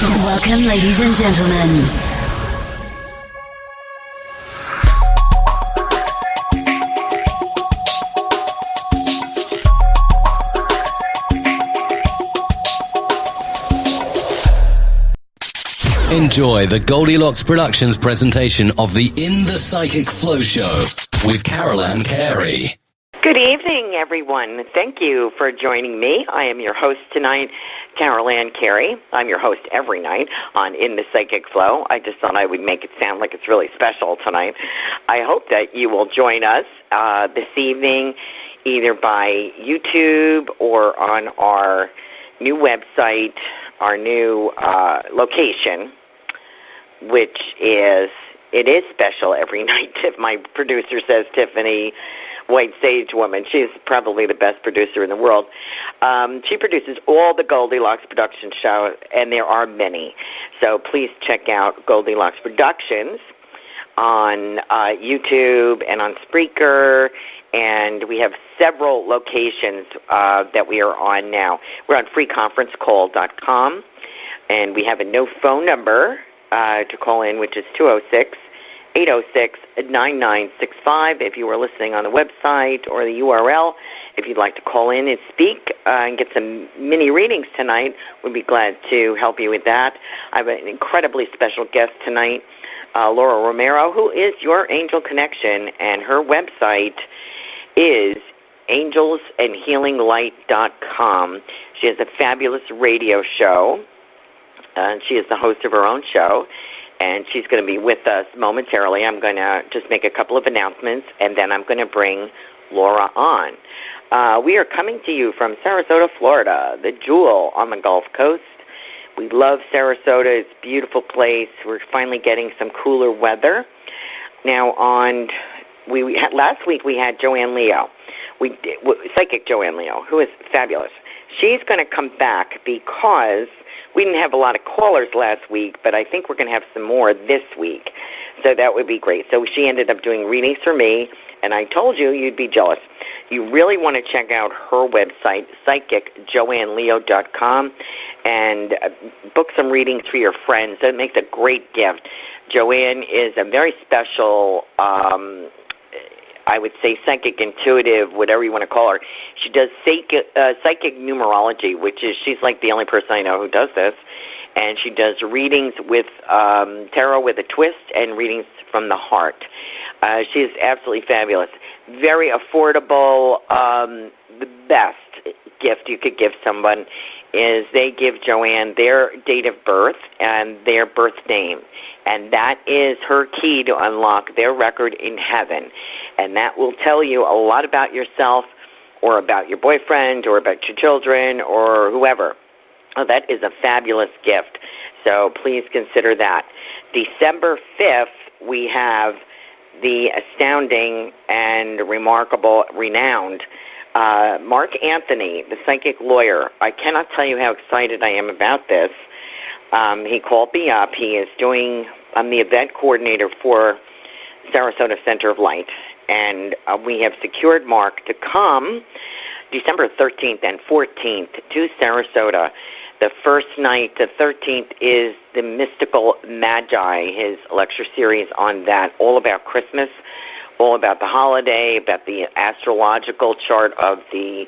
Welcome, ladies and gentlemen. Enjoy the Goldilocks Productions presentation of the In the Psychic Flow Show with Carolan Carey. Good evening, everyone. Thank you for joining me. I am your host tonight, Carolan Carey. I'm your host every night on In the Psychic Flow. I just thought I would make it sound like it's really special tonight. I hope that you will join us this evening either by YouTube or on our new website, our new location, which is special every night. If my producer says Tiffany White Sage Woman, she's probably the best producer in the world. She produces all the Goldilocks production shows, and there are many. So please check out Goldilocks Productions on YouTube and on Spreaker, and we have several locations that we are on now. We're on freeconferencecall.com, and we have a no phone number to call in, which is 206-806-9965 if you are listening on the website or the URL. If you'd like to call in and speak and get some mini readings tonight, we'd be glad to help you with that. I have an incredibly special guest tonight, Laura Romeiro, who is your angel connection, and her website is angelsandhealinglight.com. She has a fabulous radio show. She is the host of her own show, and she's going to be with us momentarily. I'm going to just make a couple of announcements, and then I'm going to bring Laura on. We are coming to you from Sarasota, Florida, the jewel on the Gulf Coast. We love Sarasota. It's a beautiful place. We're finally getting some cooler weather. Now, last week we had Joanne Leo, Psychic Joanne Leo, who is fabulous. She's going to come back because we didn't have a lot of callers last week, but I think we're going to have some more this week. So that would be great. So she ended up doing readings for me, and I told you you'd be jealous. You really want to check out her website, psychicjoanneleo.com, and book some readings for your friends. That makes a great gift. Joanne is a very special I would say psychic, intuitive, whatever you want to call her. She does psychic numerology, which is, she's like the only person I know who does this. And she does readings with tarot with a twist and readings from the heart. She is absolutely fabulous. Very affordable. The best gift you could give someone is they give Joanne their date of birth and their birth name, and that is her key to unlock their record in heaven, and that will tell you a lot about yourself or about your boyfriend or about your children or whoever. Oh, that is a fabulous gift, so please consider that. December 5th, we have the astounding and remarkable, renowned Mark Anthony, the psychic lawyer. I cannot tell you how excited I am about this. He called me up. I'm the event coordinator for Sarasota Center of Light, and we have secured Mark to come December 13th and 14th to Sarasota. The first night, the 13th, is the Mystical Magi, his lecture series on that, all about Christmas, all about the holiday, about the astrological chart of the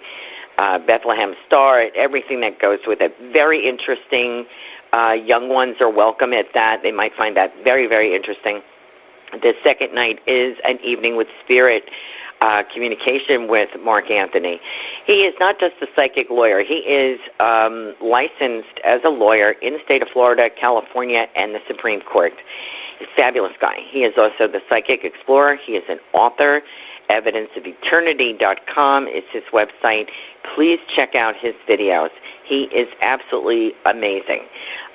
Bethlehem star, everything that goes with it. Very interesting. Young ones are welcome at that. They might find that very, very interesting. The second night is an evening with spirit communication with Mark Anthony. He is not just a psychic lawyer. He is licensed as a lawyer in the state of Florida, California, and the Supreme Court. He's a fabulous guy. He is also the Psychic Explorer. He is an author. EvidenceOfEternity.com is his website. Please check out his videos. He is absolutely amazing.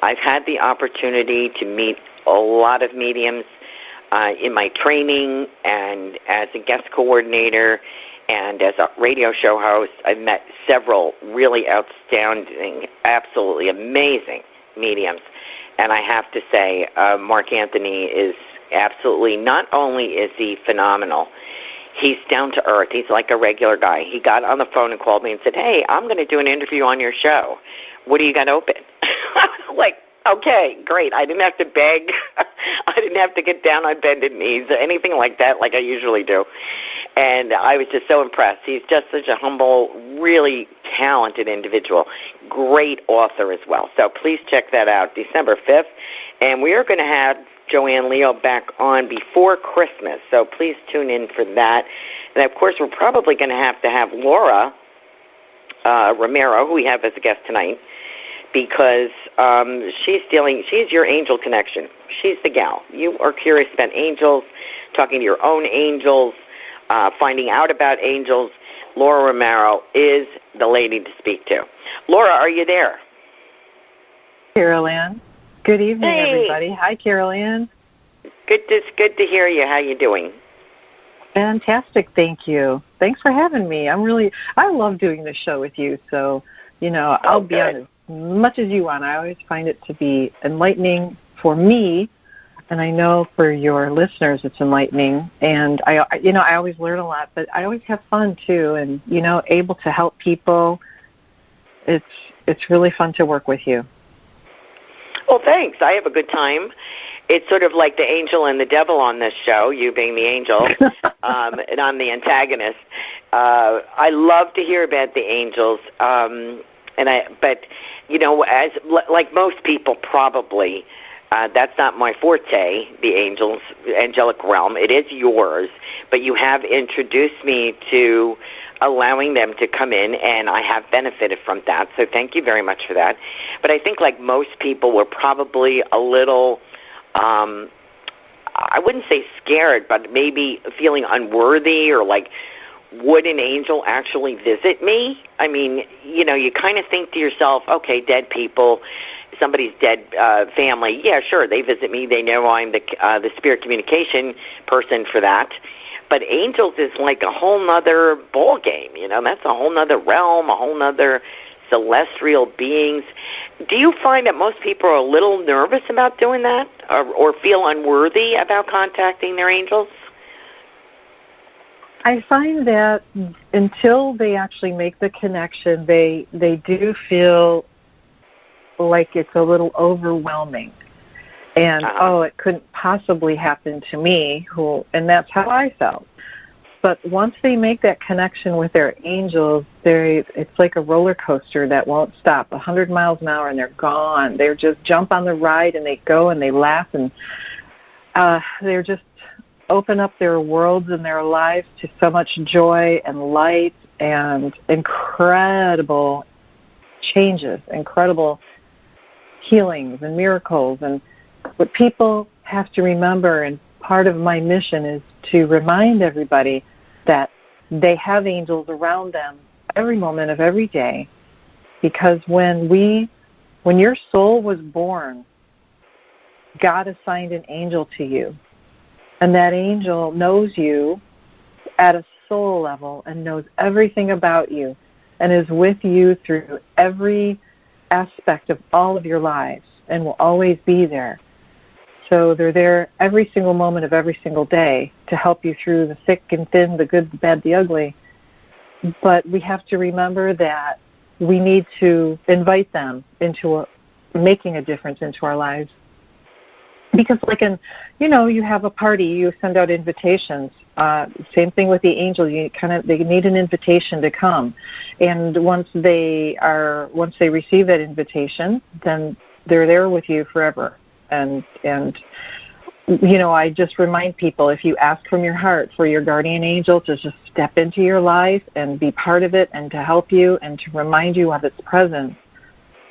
I've had the opportunity to meet a lot of mediums in my training and as a guest coordinator and as a radio show host. I've met several really outstanding, absolutely amazing mediums. And I have to say, Mark Anthony is absolutely, not only is he phenomenal, he's down to earth. He's like a regular guy. He got on the phone and called me and said, hey, I'm going to do an interview on your show. What do you got open? I was like, Okay, great. I didn't have to beg. I didn't have to get down on bended knees or anything like that like I usually do. And I was just so impressed. He's just such a humble, really talented individual. Great author as well. So please check that out, December 5th. And we are going to have Joanne Leo back on before Christmas. So please tune in for that. And, of course, we're probably going to have Laura Romeiro, who we have as a guest tonight, because she's your angel connection. She's the gal. You are curious about angels, talking to your own angels, finding out about angels. Laura Romeiro is the lady to speak to. Laura, are you there? Carolan. Good evening, everybody. Hi, Carolan. Good to hear you. How you doing? Fantastic, thank you. Thanks for having me. I love doing this show with you, so, I'll be on as much as you want. I always find it to be enlightening for me, and I know for your listeners it's enlightening, and I always learn a lot, but I always have fun too, and, able to help people. It's really fun to work with you. Well, thanks. I have a good time. It's sort of like the angel and the devil on this show, you being the angel, and I'm the antagonist. I love to hear about the angels, but as like most people probably, that's not my forte, the angels, angelic realm. It is yours, but you have introduced me to allowing them to come in, and I have benefited from that, so thank you very much for that. But I think like most people, we're probably a little, I wouldn't say scared, but maybe feeling unworthy, or like, would an angel actually visit me? I mean, you kind of think to yourself, okay, dead people, somebody's dead family, yeah, sure, they visit me. They know I'm the spirit communication person for that. But angels is like a whole nother ball game, That's a whole nother realm, a whole nother celestial beings. Do you find that most people are a little nervous about doing that, or feel unworthy about contacting their angels? I find that until they actually make the connection, they do feel like it's a little overwhelming. And, it couldn't possibly happen to me, and that's how I felt. But once they make that connection with their angels, it's like a roller coaster that won't stop, 100 miles an hour, and they're gone. They just jump on the ride, and they go, and they laugh, and they're just open up their worlds and their lives to so much joy and light and incredible changes, incredible healings and miracles. And what people have to remember, and part of my mission is to remind everybody that they have angels around them every moment of every day, because when your soul was born, God assigned an angel to you, and that angel knows you at a soul level and knows everything about you and is with you through every aspect of all of your lives and will always be there. So they're there every single moment of every single day to help you through the thick and thin, the good, the bad, the ugly. But we have to remember that we need to invite them into making a difference into our lives. Because you have a party, you send out invitations. Same thing with the angel. They need an invitation to come. And once they receive that invitation, then they're there with you forever. And I just remind people, if you ask from your heart for your guardian angel to just step into your life and be part of it and to help you and to remind you of its presence,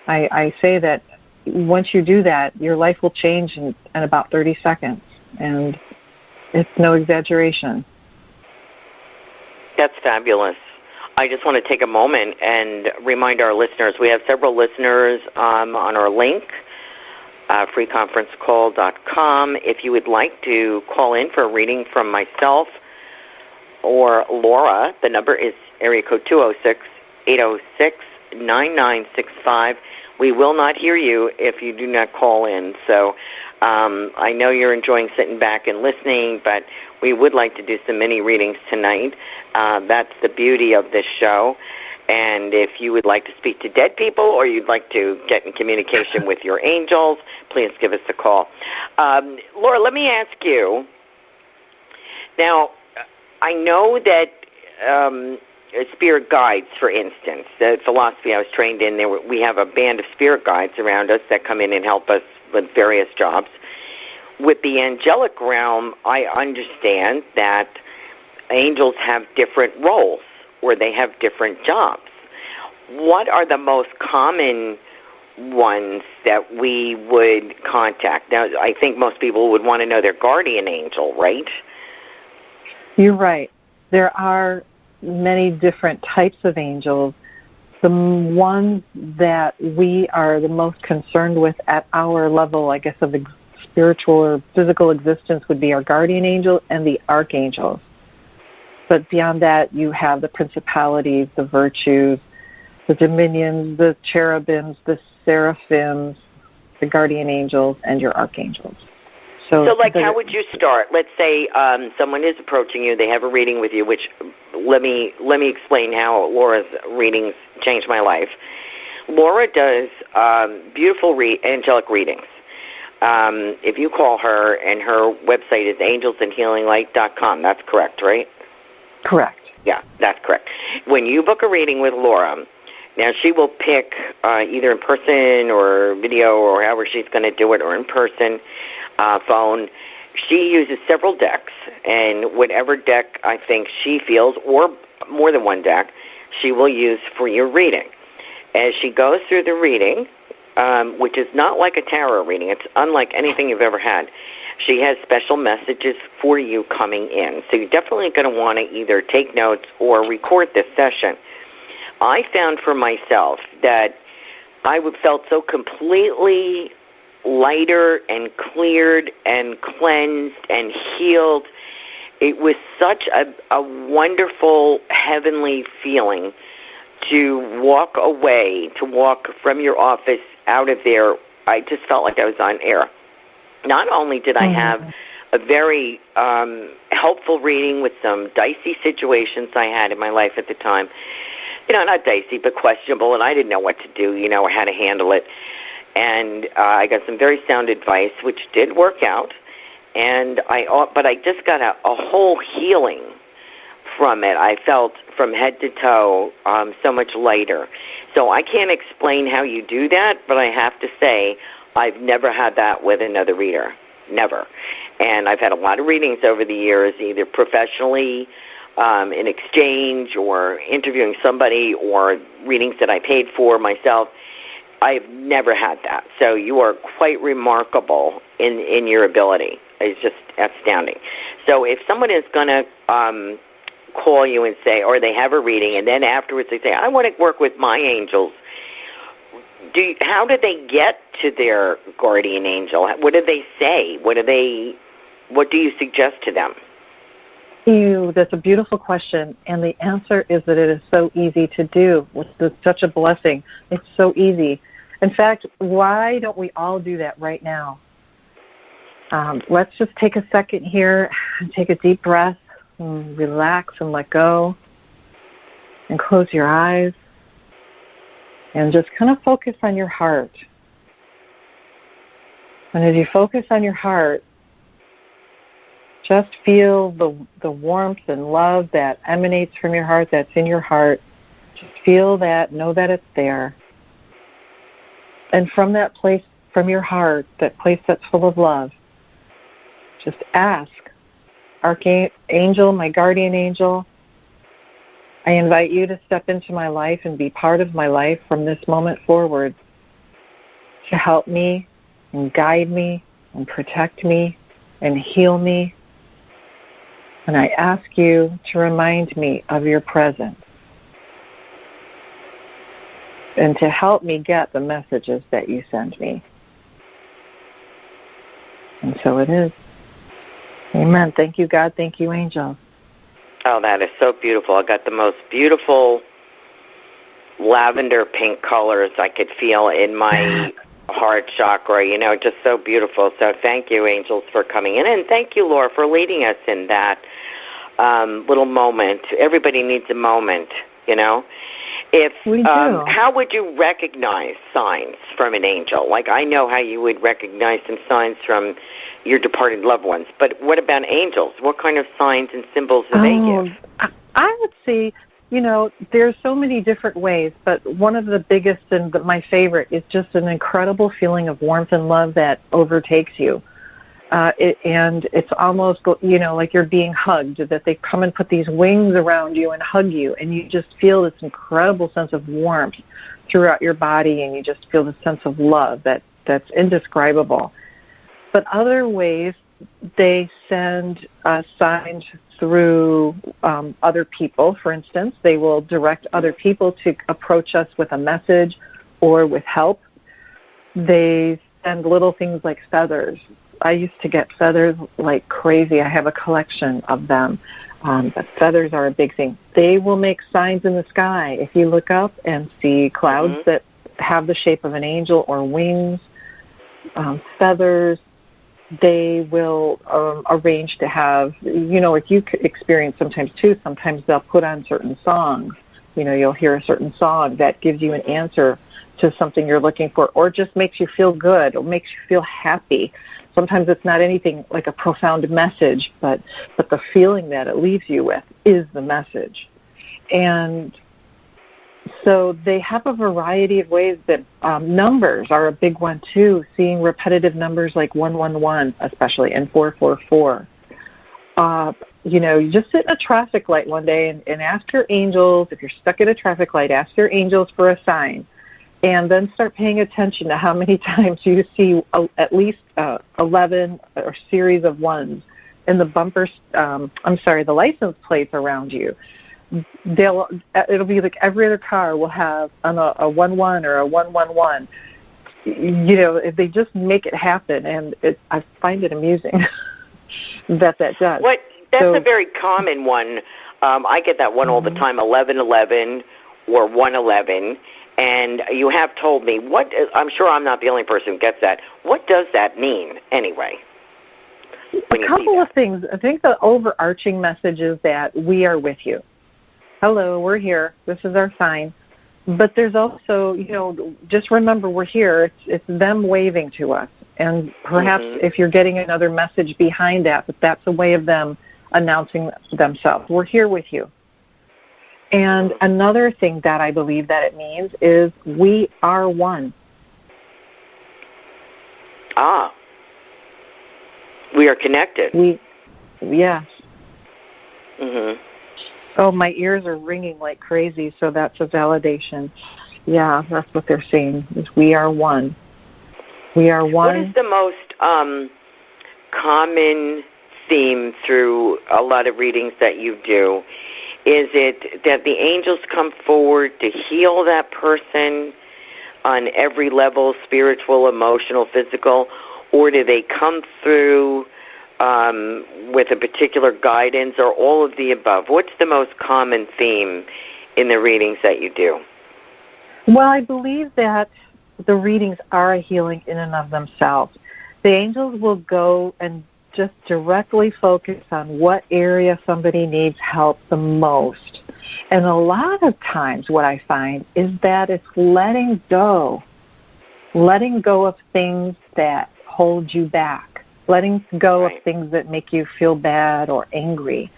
I say that once you do that, your life will change in about 30 seconds. And it's no exaggeration. That's fabulous. I just want to take a moment and remind our listeners, we have several listeners on our link, freeconferencecall.com. If you would like to call in for a reading from myself or Laura, the number is area code 206-806-9965. We will not hear you if you do not call in. So I know you're enjoying sitting back and listening, but we would like to do some mini readings tonight. That's the beauty of this show. And if you would like to speak to dead people or you'd like to get in communication with your angels, please give us a call. Laura, let me ask you. Now, I know that spirit guides, for instance, the philosophy I was trained in, we have a band of spirit guides around us that come in and help us with various jobs. With the angelic realm, I understand that angels have different roles or they have different jobs. What are the most common ones that we would contact? Now, I think most people would want to know their guardian angel, right? You're right. There are many different types of angels. The ones that we are the most concerned with at our level, I guess, of spiritual or physical existence would be our guardian angel and the archangels. But beyond that, you have the principalities, the virtues, the dominions, the cherubims, the seraphims, the guardian angels, and your archangels. So like, how would you start? Let's say someone is approaching you, they have a reading with you, which let me explain how Laura's readings changed my life. Laura does beautiful angelic readings. If you call her, and her website is angelsandhealinglight.com, that's correct, right? Correct. Yeah, that's correct. When you book a reading with Laura, now she will pick either in person or video or however she's going to do it, or in person, phone. She uses several decks, and whatever deck I think she feels, or more than one deck, she will use for your reading. As she goes through the reading, which is not like a tarot reading, it's unlike anything you've ever had, she has special messages for you coming in. So you're definitely going to want to either take notes or record this session. I found for myself that I felt so completely lighter and cleared and cleansed and healed. It was such a wonderful, heavenly feeling to walk away, to walk from your office out of there. I just felt like I was on air. Not only did I have a very helpful reading with some dicey situations I had in my life at the time, not dicey, but questionable, and I didn't know what to do, or how to handle it. And I got some very sound advice, which did work out. But I just got a whole healing from it. I felt from head to toe so much lighter. So I can't explain how you do that, but I have to say I've never had that with another reader. Never. And I've had a lot of readings over the years, either professionally, in exchange, or interviewing somebody, or readings that I paid for myself. I've never had that. So you are quite remarkable in your ability. It's just astounding. So if someone is going to call you and say, or they have a reading, and then afterwards they say, I want to work with my angels, how do they get to their guardian angel? What do they say? What do you suggest to them? That's a beautiful question, and the answer is that it is so easy to do. It's such a blessing. It's so easy. In fact, why don't we all do that right now? Let's just take a second here and take a deep breath and relax and let go and close your eyes and just kind of focus on your heart. And as you focus on your heart, just feel the warmth and love that emanates from your heart, that's in your heart. Just feel that, know that it's there. And from that place, from your heart, that place that's full of love, just ask, Archangel, my guardian angel, I invite you to step into my life and be part of my life from this moment forward, to help me and guide me and protect me and heal me. And I ask you to remind me of your presence and to help me get the messages that you send me. And so it is. Amen. Thank you, God. Thank you, angels. Oh, that is so beautiful. I got the most beautiful lavender pink colors I could feel in my heart chakra, just so beautiful. So thank you, angels, for coming in. And thank you, Laura, for leading us in that little moment. Everybody needs a moment, you know? If we do. How would you recognize signs from an angel? Like, I know how you would recognize some signs from your departed loved ones, but what about angels? What kind of signs and symbols do they give? I would say, you know, there's so many different ways, but one of the biggest and my favorite is just an incredible feeling of warmth and love that overtakes you. And it's almost, you know, like you're being hugged, that they come and put these wings around you and hug you, and you just feel this incredible sense of warmth throughout your body, and you just feel this sense of love that's indescribable. But other ways, they send signs through other people. For instance, they will direct other people to approach us with a message or with help. They send little things like feathers. I used to get feathers like crazy. I have a collection of them. But feathers are a big thing. They will make signs in the sky. If you look up and see clouds that have the shape of an angel or wings, feathers, they will arrange to have, you know, if you experience sometimes too, sometimes they'll put on certain songs. You know, you'll hear a certain song that gives you an answer to something you're looking for, or just makes you feel good, or makes you feel happy. Sometimes it's not anything like a profound message, but the feeling that it leaves you with is the message. And so they have a variety of ways that numbers are a big one too, seeing repetitive numbers like 111 especially, and 444. You know, you just sit in a traffic light one day and ask your angels, if you're stuck at a traffic light, ask your angels for a sign. And then start paying attention to how many times you see at least 11 or series of ones in the bumpers, the license plates around you. It'll be like every other car will have a 11 or a 111. You know, if they just make it happen, and I find it amusing that does. That's a very common one. I get that one all the time, 1111 or 111. And you have told me, I'm sure I'm not the only person who gets that. What does that mean anyway? A couple of things. I think the overarching message is that we are with you. Hello, we're here. This is our sign. But there's also, you know, just remember we're here. It's them waving to us. And perhaps if you're getting another message behind that, but that's a way of them announcing themselves. We're here with you. And another thing that I believe that it means is we are one. We are connected. Yes. Mm-hmm. Oh, my ears are ringing like crazy, so that's a validation. Yeah, that's what they're saying, is we are one. We are one. What is the most common theme through a lot of readings that you do? Is it that the angels come forward to heal that person on every level, spiritual, emotional, physical, or do they come through with a particular guidance, or all of the above? What's the most common theme in the readings that you do? Well, I believe that the readings are a healing in and of themselves. The angels will go and just directly focus on what area somebody needs help the most. And a lot of times what I find is that it's letting go of things that hold you back, letting go of things that make you feel bad or angry.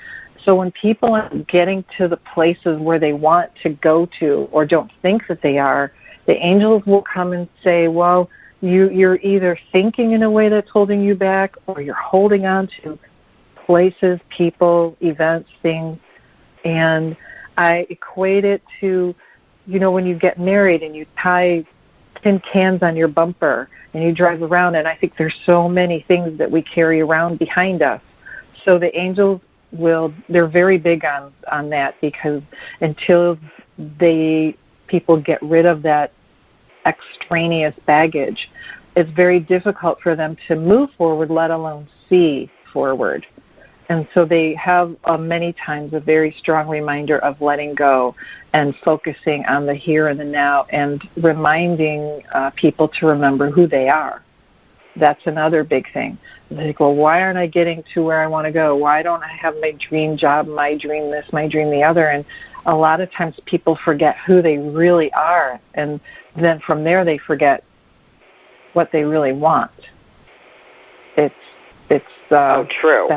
So when people are getting to the places where they want to go to or don't think that they are, the angels will come and say, well, you're either thinking in a way that's holding you back, or you're holding on to places, people, events, things. And I equate it to, you know, when you get married and you tie tin cans on your bumper and you drive around, and I think there's so many things that we carry around behind us. So the angels they're very big on that, because until people get rid of that extraneous baggage, it's very difficult for them to move forward, let alone see forward. And so they have many times a very strong reminder of letting go and focusing on the here and the now, and reminding people to remember who they are. That's another big thing. They think, well, why aren't I getting to where I want to go? Why don't I have my dream job, my dream this, my dream the other? And a lot of times people forget who they really are, and then from there they forget what they really want. It's true.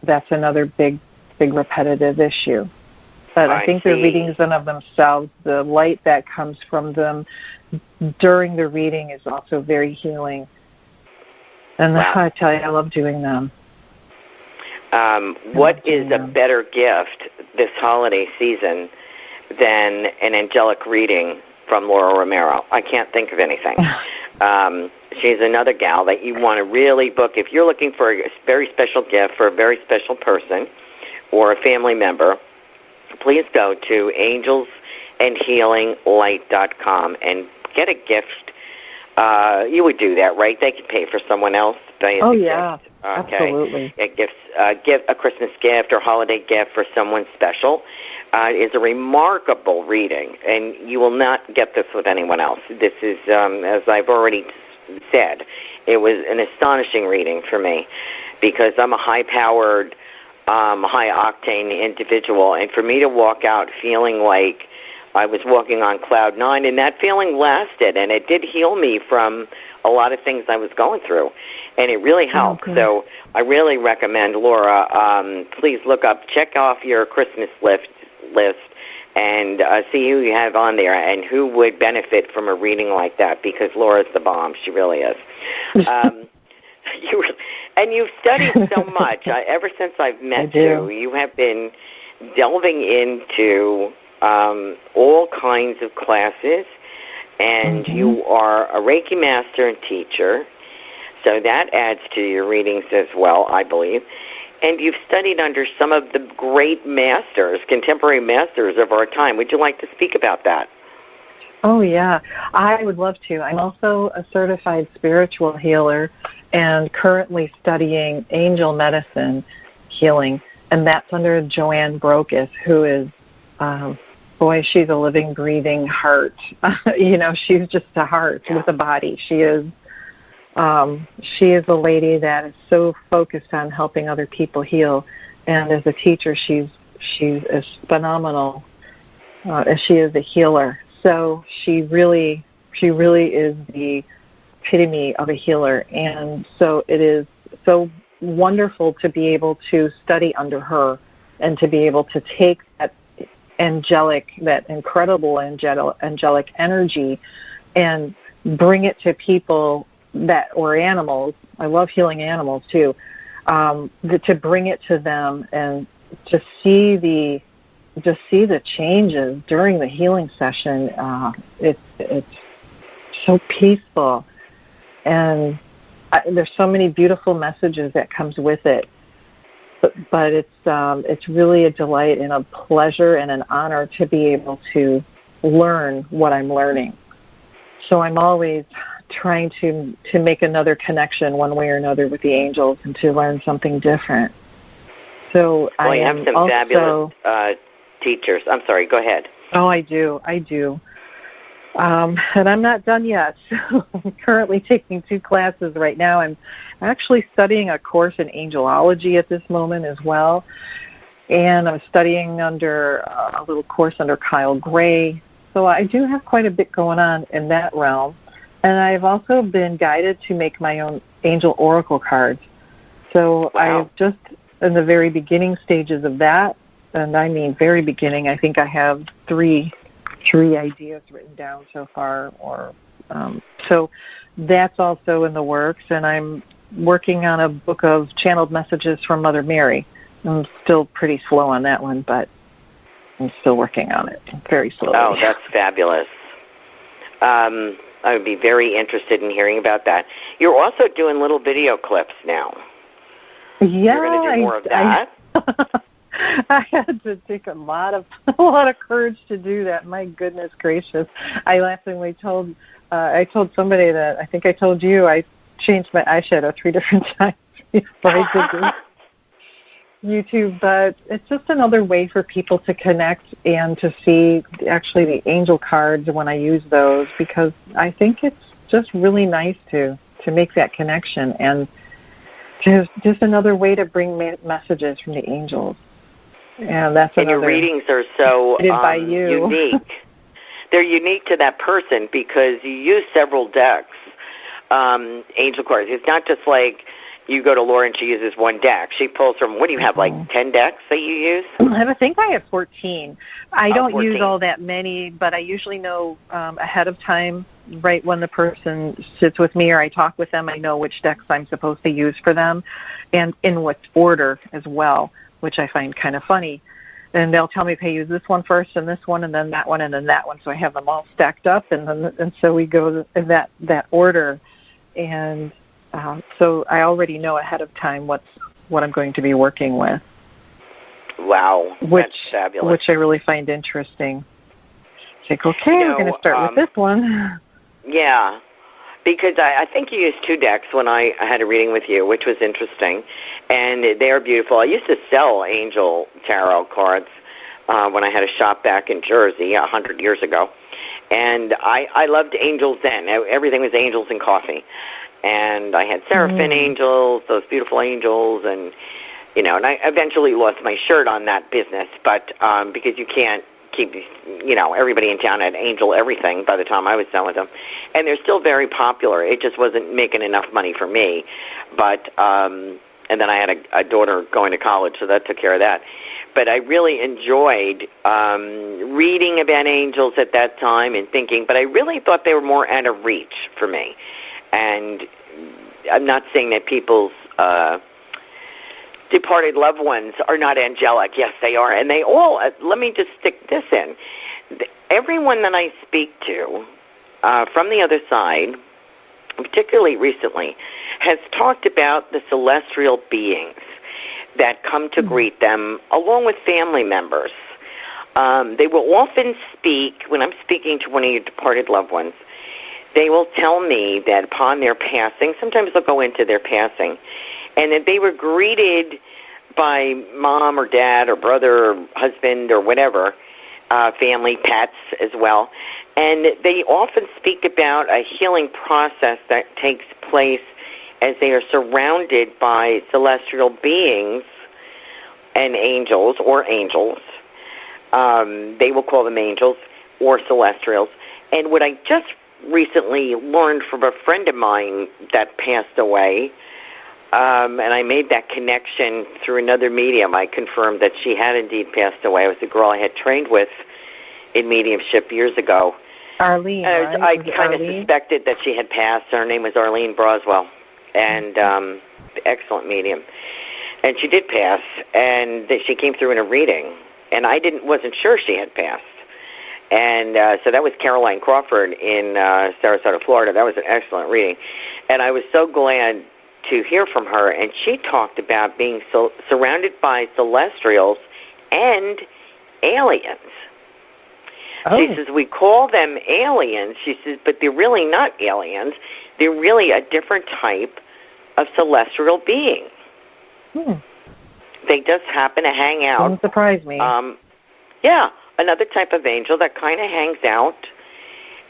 That's another big repetitive issue. But I think the readings in of themselves, the light that comes from them during the reading is also very healing. And I tell you, I love doing them. What is a better gift this holiday season than an angelic reading from Laura Romeiro? I can't think of anything. She's another gal that you want to really book. If you're looking for a very special gift for a very special person or a family member, please go to angelsandhealinglight.com and get a gift. You would do that, right? They could pay for someone else. Yeah, gift. Okay. Absolutely. Give a Christmas gift or holiday gift for someone special. Is a remarkable reading, and you will not get this with anyone else. This is, as I've already said, it was an astonishing reading for me because I'm a high-powered, high-octane individual, and for me to walk out feeling like I was walking on cloud nine, and that feeling lasted, and it did heal me from a lot of things I was going through, and it really helped. So I really recommend, Laura, please check off your Christmas list and see who you have on there and who would benefit from a reading like that, because Laura's the bomb. She really is. You've studied so much. Ever since I've met you, you have been delving into all kinds of classes, and you are a Reiki master and teacher, so that adds to your readings as well, I believe. And you've studied under some of the great masters, contemporary masters of our time. Would you like to speak about that? Oh, yeah. I would love to. I'm also a certified spiritual healer and currently studying angel medicine healing, and that's under Joanne Brokus, who is, she's a living, breathing heart. She's just a heart with a body. She is a lady that is so focused on helping other people heal, and as a teacher, she's as phenomenal as she is a healer. So she really is the epitome of a healer, and so it is so wonderful to be able to study under her and to be able to take that incredible angelic energy and bring it to people or animals. I love healing animals too. To bring it to them and to see the changes during the healing session. It's so peaceful, and there's so many beautiful messages that comes with it. But it's really a delight and a pleasure and an honor to be able to learn what I'm learning. So I'm always trying to make another connection one way or another with the angels and to learn something different. So I have some fabulous teachers. I'm sorry, go ahead. Oh, I do. And I'm not done yet. I'm currently taking 2 classes right now. I'm actually studying a course in angelology at this moment as well. And I'm studying under a little course under Kyle Gray. So I do have quite a bit going on in that realm. And I've also been guided to make my own angel oracle cards. So I'm just in the very beginning stages of that. And I mean very beginning. I think I have three ideas written down so far, so that's also in the works, and I'm working on a book of channeled messages from Mother Mary. I'm still pretty slow on that one, but I'm still working on it very slowly. Oh, that's fabulous. I would be very interested in hearing about that. You're also doing little video clips now. Yeah, you're going to do more of that. I had to take a lot of courage to do that. My goodness gracious! I laughingly told somebody that I think I told you I changed my eyeshadow 3 different times before I did YouTube. But it's just another way for people to connect and to see actually the angel cards when I use those, because I think it's just really nice to make that connection and just another way to bring messages from the angels. Yeah, that's and your readings are so unique. They're unique to that person because you use several decks, angel cards. It's not just like you go to Laura and she uses one deck. She pulls from, what do you have, like 10 decks that you use? I think I have 14. I don't 14. Use all that many, but I usually know ahead of time, right when the person sits with me or I talk with them, I know which decks I'm supposed to use for them and in what order as well, which I find kind of funny. And they'll tell me, okay, use this one first and this one and then that one and then that one. So I have them all stacked up, and so we go in that order. And so I already know ahead of time what I'm going to be working with. Wow, that's fabulous. Which I really find interesting. It's like, okay, we're going to start with this one. Yeah, because I think you used 2 decks when I had a reading with you, which was interesting, and they're beautiful. I used to sell angel tarot cards when I had a shop back in Jersey 100 years ago, and I loved angels then. Everything was angels and coffee, and I had seraphim angels, those beautiful angels, and and I eventually lost my shirt on that business, but because you can't keep, everybody in town had angel everything by the time I was done with them. And they're still very popular. It just wasn't making enough money for me. But, and then I had a daughter going to college, so that took care of that. But I really enjoyed reading about angels at that time and thinking, but I really thought they were more out of reach for me. And I'm not saying that people's departed loved ones are not angelic. Yes, they are. And they all, let me just stick this in. Everyone that I speak to from the other side, particularly recently, has talked about the celestial beings that come to greet them along with family members. They will often speak, when I'm speaking to one of your departed loved ones, they will tell me that upon their passing, sometimes they'll go into their passing, and that they were greeted by mom or dad or brother or husband or whatever, family, pets as well. And they often speak about a healing process that takes place as they are surrounded by celestial beings and angels or angels. They will call them angels or celestials. And what I just recently learned from a friend of mine that passed away, and I made that connection through another medium. I confirmed that she had indeed passed away. It was a girl I had trained with in mediumship years ago. Arlene, right? I kind of suspected that she had passed. Her name was Arlene Broswell, and excellent medium. And she did pass, and she came through in a reading, and I wasn't sure she had passed. And so that was Caroline Crawford in Sarasota, Florida. That was an excellent reading. And I was so glad to hear from her, and she talked about being surrounded by celestials and aliens. Oh. She says, we call them aliens. She says, but they're really not aliens. They're really a different type of celestial being. They just happen to hang out. Doesn't surprise me. Yeah, another type of angel that kind of hangs out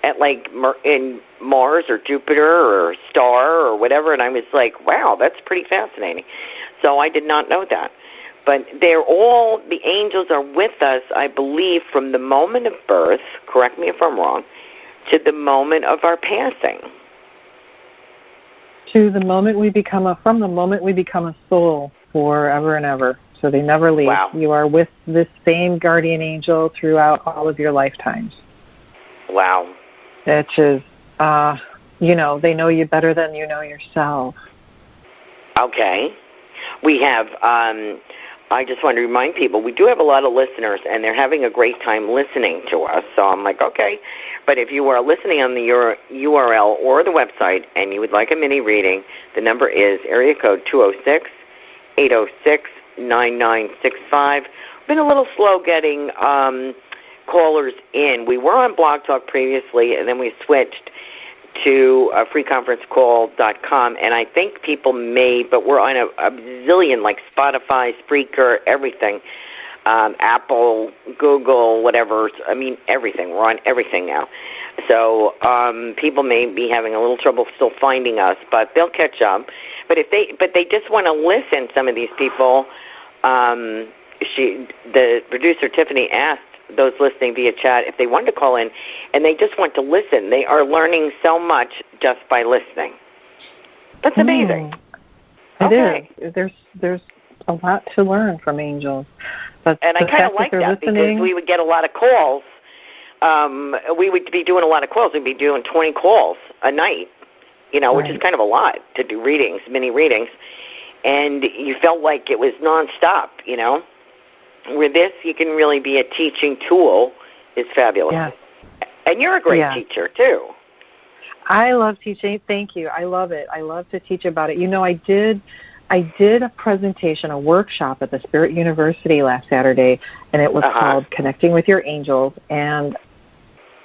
at in Mars or Jupiter or star or whatever, and I was like, wow, that's pretty fascinating. So I did not know that. But the angels are with us, I believe, from the moment of birth, correct me if I'm wrong, to the moment of our passing. From the moment we become a soul forever and ever. So they never leave. Wow. You are with this same guardian angel throughout all of your lifetimes. Wow. Which is, they know you better than you know yourself. Okay. We have, I just want to remind people, we do have a lot of listeners, and they're having a great time listening to us. So I'm like, okay. But if you are listening on the URL or the website and you would like a mini reading, the number is area code 206-806-9965. Been a little slow getting callers in. We were on Blog Talk previously, and then we switched to freeconferencecall.com, and I think people but we're on a zillion, like Spotify, Spreaker, everything, Apple, Google, whatever. I mean, everything. We're on everything now. So people may be having a little trouble still finding us, but they'll catch up. But they just want to listen, some of these people, the producer Tiffany asked those listening via chat if they wanted to call in, and they just want to listen. They are learning so much just by listening. That's amazing. It is. There's a lot to learn from angels. But and I kind of like that because we would get a lot of calls. We would be doing a lot of calls. We'd be doing 20 calls a night, which is kind of a lot to do readings, mini readings. And you felt like it was nonstop, With this, you can really be a teaching tool. Is fabulous. Yes. And you're a great teacher, too. I love teaching. Thank you. I love it. I love to teach about it. I did a presentation, a workshop at the Spirit University last Saturday, and it was called Connecting with Your Angels. And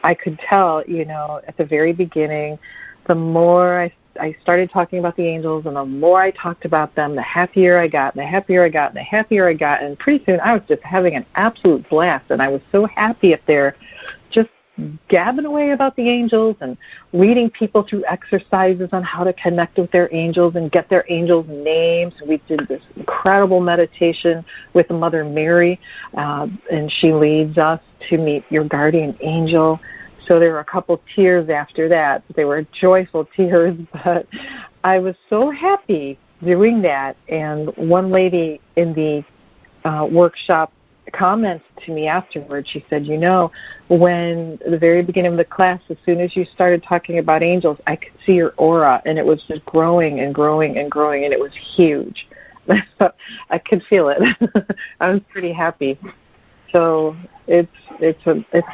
I could tell, at the very beginning, the more I started talking about the angels, and the more I talked about them, the happier I got, and the happier I got, and the happier I got. And pretty soon I was just having an absolute blast, and I was so happy up there just gabbing away about the angels and leading people through exercises on how to connect with their angels and get their angels' names. We did this incredible meditation with Mother Mary, and she leads us to meet your guardian angel. So there were a couple tears after that. They were joyful tears, but I was so happy doing that. And one lady in the workshop comments to me afterwards. She said, when at the very beginning of the class, as soon as you started talking about angels, I could see your aura, and it was just growing and growing and growing, and it was huge. I could feel it. I was pretty happy. So it's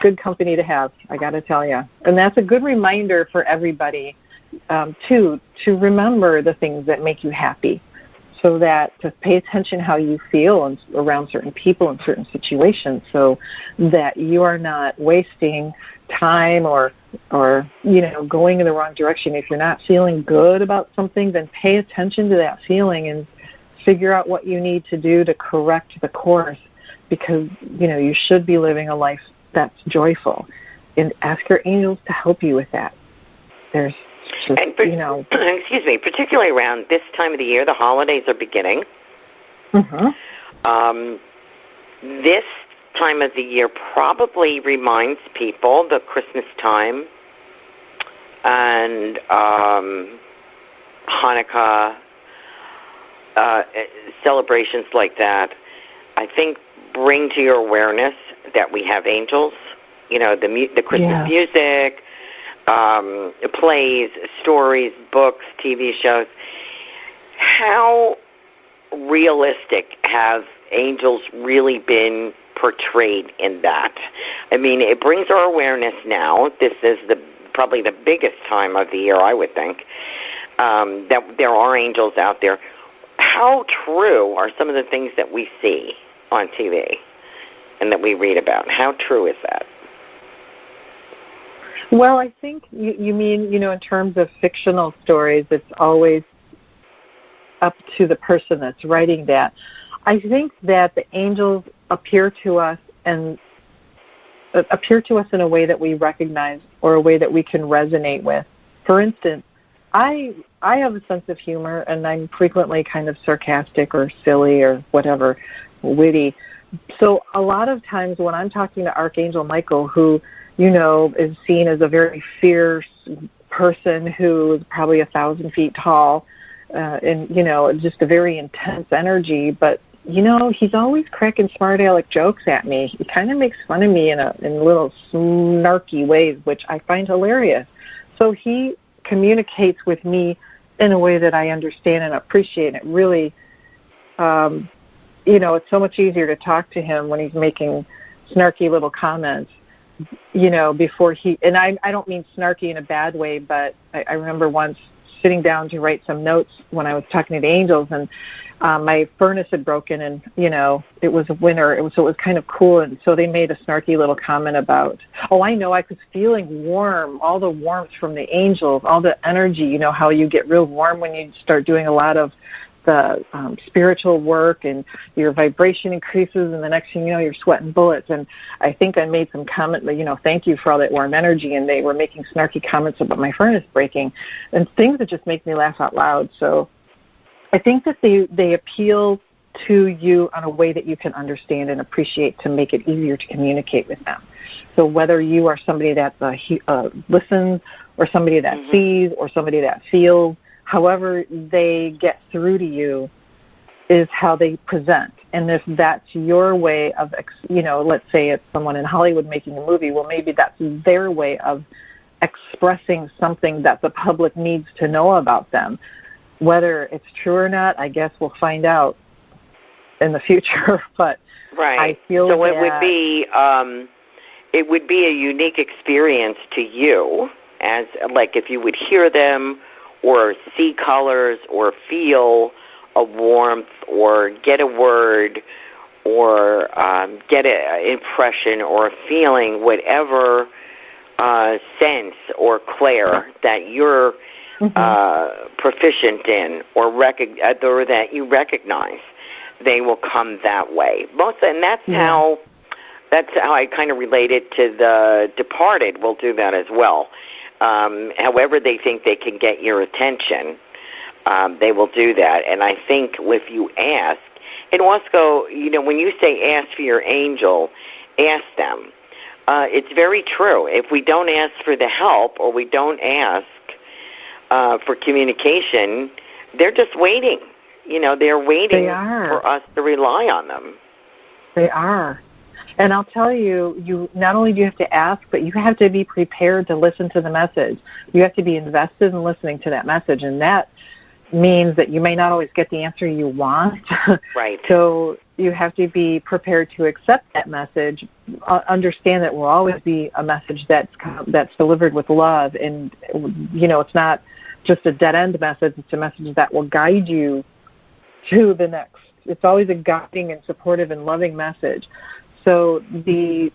good company to have, I got to tell you. And that's a good reminder for everybody, to remember the things that make you happy, so that to pay attention how you feel around certain people and certain situations, so that you are not wasting time or going in the wrong direction. If you're not feeling good about something, then pay attention to that feeling and figure out what you need to do to correct the course, because you should be living a life that's joyful, and ask your angels to help you with that. There's just, excuse me, particularly around this time of the year, the holidays are beginning. This time of the year probably reminds people the Christmas time and Hanukkah, celebrations like that. I think bring to your awareness that we have angels, the Christmas music, plays, stories, books, TV shows. How realistic have angels really been portrayed in that? I mean, it brings our awareness now. This is probably the biggest time of the year, I would think, that there are angels out there. How true are some of the things that we see on TV and that we read about? How true is that? Well, I think you mean, in terms of fictional stories, it's always up to the person that's writing that. I think that the angels appear to us in a way that we recognize, or a way that we can resonate with. For instance, I have a sense of humor, and I'm frequently kind of sarcastic or silly or whatever, witty. So a lot of times when I'm talking to Archangel Michael, who is seen as a very fierce person who is probably 1,000 feet tall, and, just a very intense energy. But, he's always cracking smart aleck jokes at me. He kind of makes fun of me in little snarky ways, which I find hilarious. So he communicates with me in a way that I understand and appreciate. It really, it's so much easier to talk to him when he's making snarky little comments. Before and I don't mean snarky in a bad way, but I remember once sitting down to write some notes when I was talking to the angels, and my furnace had broken, and, it was winter, so it was kind of cool, and so they made a snarky little comment about, I was feeling warm, all the warmth from the angels, all the energy, how you get real warm when you start doing a lot of the spiritual work, and your vibration increases, and the next thing you know, you're sweating bullets. And I think I made some comment, thank you for all that warm energy, and they were making snarky comments about my furnace breaking, and things that just make me laugh out loud. So I think that they appeal to you on a way that you can understand and appreciate to make it easier to communicate with them. So whether you are somebody that listens or somebody that sees or somebody that feels, however they get through to you is how they present. And if that's your way of, let's say it's someone in Hollywood making a movie, well, maybe that's their way of expressing something that the public needs to know about them. Whether it's true or not, I guess we'll find out in the future. But I feel so that it would be a unique experience to you, as like if you would hear them or see colors or feel a warmth or get a word or get an impression or a feeling, whatever sense or clair that you're proficient in or that you recognize, they will come that way. And that's how I kind of relate it to the departed. Will do that as well. However they think they can get your attention, they will do that. And I think if you ask, and also, when you say ask for your angel, ask them. It's very true. If we don't ask for the help or we don't ask for communication, they're just waiting. They're waiting for us to rely on them. They are. And I'll tell you, not only do you have to ask, but you have to be prepared to listen to the message. You have to be invested in listening to that message, and that means that you may not always get the answer you want. Right. So you have to be prepared to accept that message, understand that will always be a message that's delivered with love, and, it's not just a dead-end message. It's a message that will guide you to the next. It's always a guiding and supportive and loving message. So you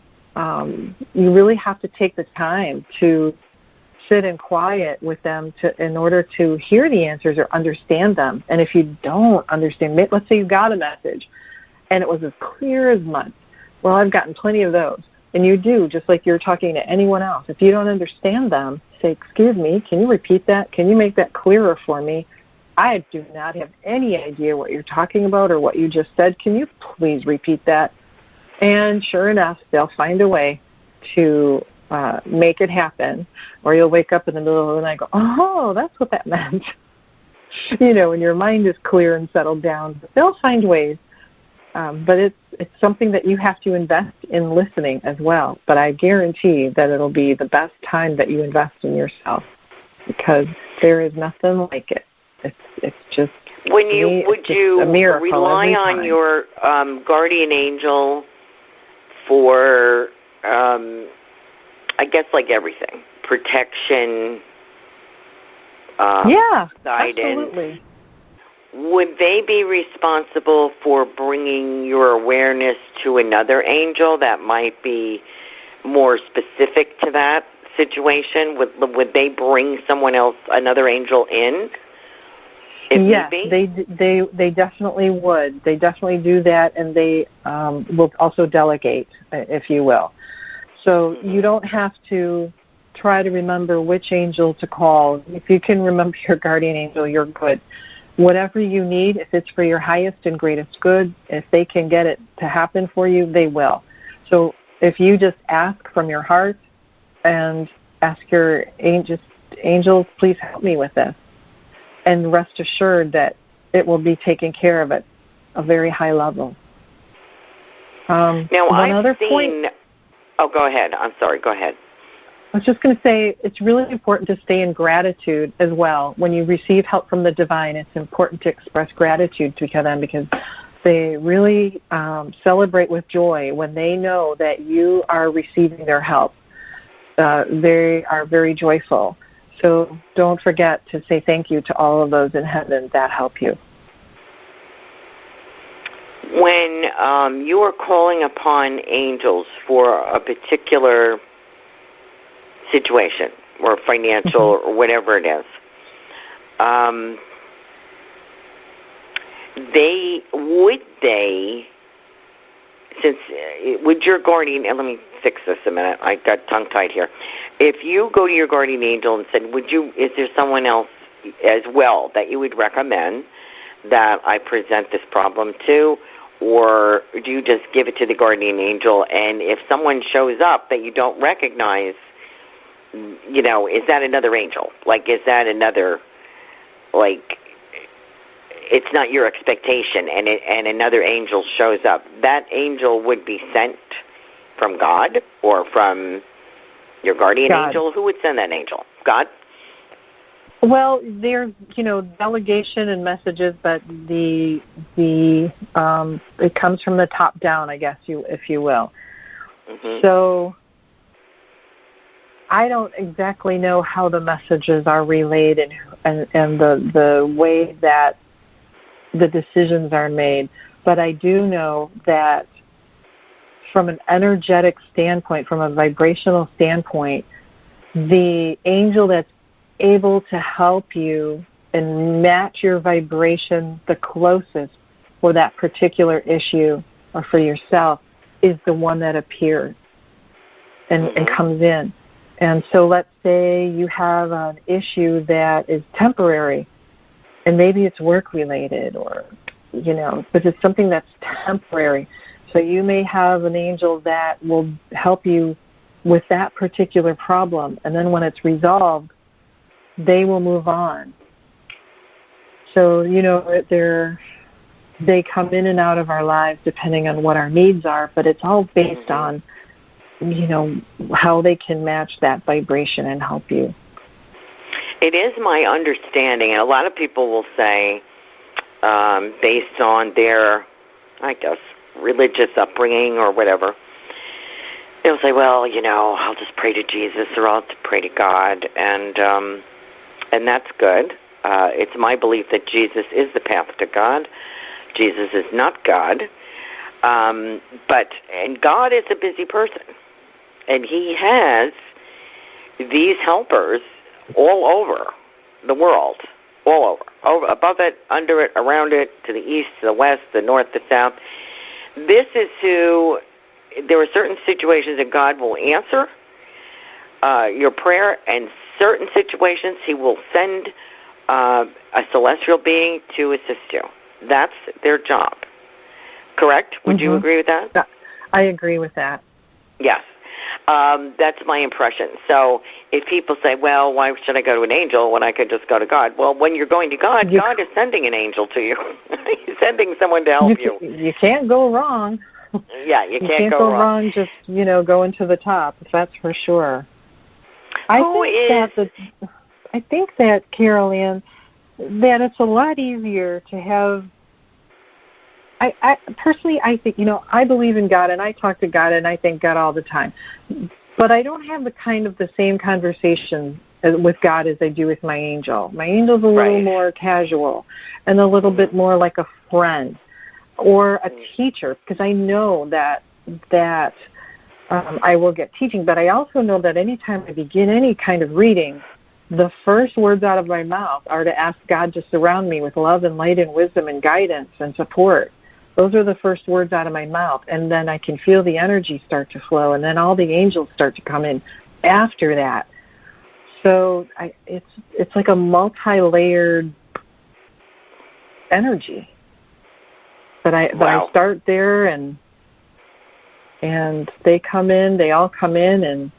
really have to take the time to sit in quiet with them in order to hear the answers or understand them. And if you don't understand, let's say you got a message and it was as clear as mud. Well, I've gotten plenty of those. And you do, just like you're talking to anyone else. If you don't understand them, say, excuse me, can you repeat that? Can you make that clearer for me? I do not have any idea what you're talking about or what you just said. Can you please repeat that? And sure enough, they'll find a way to make it happen. Or you'll wake up in the middle of the night and go, oh, that's what that meant. And your mind is clear and settled down. They'll find ways. But it's something that you have to invest in listening as well. But I guarantee that it'll be the best time that you invest in yourself, because there is nothing like it. It's just would you a miracle rely on your guardian angel for I guess like everything, protection, guidance? Absolutely. Would they be responsible for bringing your awareness to another angel that might be more specific to that situation? Would they bring someone else, another angel, in? Yes, they definitely would. They definitely do that, and they will also delegate, if you will. So you don't have to try to remember which angel to call. If you can remember your guardian angel, you're good. Whatever you need, if it's for your highest and greatest good, if they can get it to happen for you, they will. So if you just ask from your heart and ask your angels, please help me with this, and rest assured that it will be taken care of at a very high level. Now, I've seen... Oh, go ahead. I'm sorry. Go ahead. I was just going to say it's really important to stay in gratitude as well. When you receive help from the divine, it's important to express gratitude to them, because they really celebrate with joy when they know that you are receiving their help. They are very joyful. So don't forget to say thank you to all of those in heaven that help you. When you are calling upon angels for a particular situation or financial or whatever it is, would your guardian, and let me fix this a minute, I got tongue-tied here. If you go to your guardian angel and said, is there someone else as well that you would recommend that I present this problem to, or do you just give it to the guardian angel? And if someone shows up that you don't recognize, you know, is that another angel? Like, is that another, like, it's not your expectation, and another angel shows up? That angel would be sent from God or from your guardian angel? Who would send that angel? God? Well, there's, you know, delegation and messages, but it comes from the top down, I guess, if you will. Mm-hmm. So I don't exactly know how the messages are relayed and the way that the decisions are made, but I do know that from an energetic standpoint, from a vibrational standpoint, the angel that's able to help you and match your vibration the closest for that particular issue or for yourself is the one that appears and comes in. And so let's say you have an issue that is temporary, and maybe it's work-related or, you know, but it's something that's temporary. So you may have an angel that will help you with that particular problem, and then when it's resolved, they will move on. So, you know, they come in and out of our lives depending on what our needs are, but it's all based on, you know, how they can match that vibration and help you. It is my understanding, and a lot of people will say, based on their, I guess, religious upbringing or whatever, they'll say, well, you know, I'll just pray to Jesus or I'll pray to God, and that's good. It's my belief that Jesus is the path to God. Jesus is not God. And God is a busy person. And he has these helpers all over the world, all over, above it, under it, around it, to the east, to the west, the north, the south. This is who, there are certain situations that God will answer your prayer, and certain situations he will send a celestial being to assist you. That's their job. Correct? Would you agree with that? I agree with that. Yes. That's my impression. So if people say, well, why should I go to an angel when I could just go to God? Well, when you're going to God, God is sending an angel to you. He's sending someone to help you. You can't go wrong. Yeah, you can't go wrong. Just, you know, going to the top, that's for sure. I think that, Carolan, that it's a lot easier to have. I personally, I think, you know, I believe in God, and I talk to God, and I thank God all the time. But I don't have the same conversation with God as I do with my angel. My angel's a little more casual and a little bit more like a friend or a teacher, because I know that I will get teaching. But I also know that anytime I begin any kind of reading, the first words out of my mouth are to ask God to surround me with love and light and wisdom and guidance and support. Those are the first words out of my mouth, and then I can feel the energy start to flow, and then all the angels start to come in after that. So it's like a multi-layered energy. But I start there, and they come in, they all come in, and